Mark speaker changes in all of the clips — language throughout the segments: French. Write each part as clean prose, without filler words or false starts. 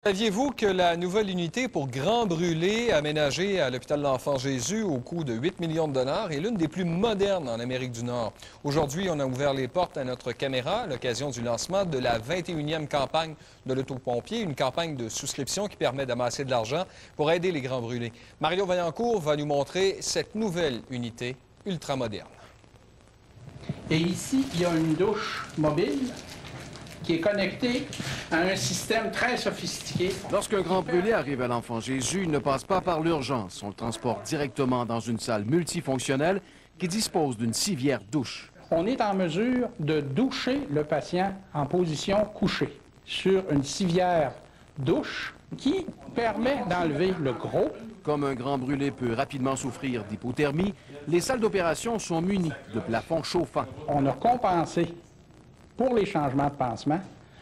Speaker 1: Saviez-vous que la nouvelle unité pour grands brûlés aménagée à l'hôpital de l'Enfant Jésus au coût de 8 millions de dollars est l'une des plus modernes en Amérique du Nord? Aujourd'hui, on a ouvert les portes à notre caméra à l'occasion du lancement de la 21e campagne de l'autopompier, une campagne de souscription qui permet d'amasser de l'argent pour aider les grands brûlés. Mario Vaillancourt va nous montrer cette nouvelle unité ultramoderne.
Speaker 2: Et ici, il y a une douche mobile qui est connecté à un système très sophistiqué.
Speaker 3: Lorsqu'un grand brûlé arrive à l'Enfant Jésus, il ne passe pas par l'urgence. On le transporte directement dans une salle multifonctionnelle qui dispose d'une civière douche.
Speaker 2: On est en mesure de doucher le patient en position couchée sur une civière douche qui permet d'enlever le gros.
Speaker 3: Comme un grand brûlé peut rapidement souffrir d'hypothermie, les salles d'opération sont munies de plafonds chauffants.
Speaker 2: On a compensé pour les changements de pansement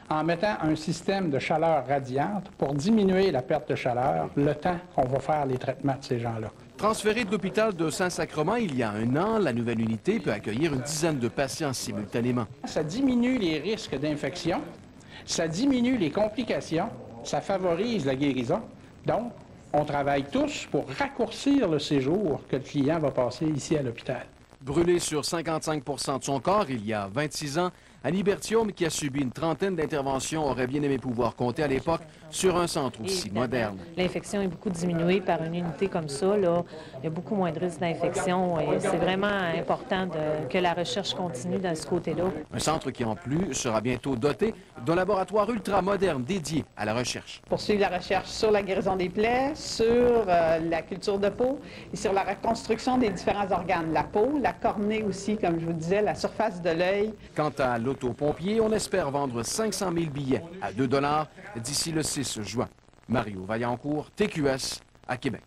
Speaker 2: en mettant un système de chaleur radiante pour diminuer la perte de chaleur le temps qu'on va faire les traitements de ces gens-là.
Speaker 3: Transférée de l'hôpital de Saint-Sacrement il y a un an, la nouvelle unité peut accueillir une dizaine de patients simultanément.
Speaker 2: Ça diminue les risques d'infection, ça diminue les complications, ça favorise la guérison. Donc, on travaille tous pour raccourcir le séjour que le client va passer ici à l'hôpital.
Speaker 3: Brûlé sur 55 de son corps il y a 26 ans, Annie Berthiaume, qui a subi une trentaine d'interventions, aurait bien aimé pouvoir compter à l'époque sur un centre aussi moderne.
Speaker 4: L'infection est beaucoup diminuée par une unité comme ça. Là. Il y a beaucoup moins de risques d'infection et c'est vraiment important que la recherche continue dans ce côté-là.
Speaker 3: Un centre qui, en plus, sera bientôt doté d'un laboratoire ultramoderne dédié à la recherche.
Speaker 5: Poursuivre la recherche sur la guérison des plaies, sur la culture de peau et sur la reconstruction des différents organes. La peau, la cornée aussi, comme je vous disais, la surface de l'œil.
Speaker 3: Quant à l'autopompier, on espère vendre 500 000 billets à 2 $ d'ici le 6 juin. Mario Vaillancourt, TQS, à Québec.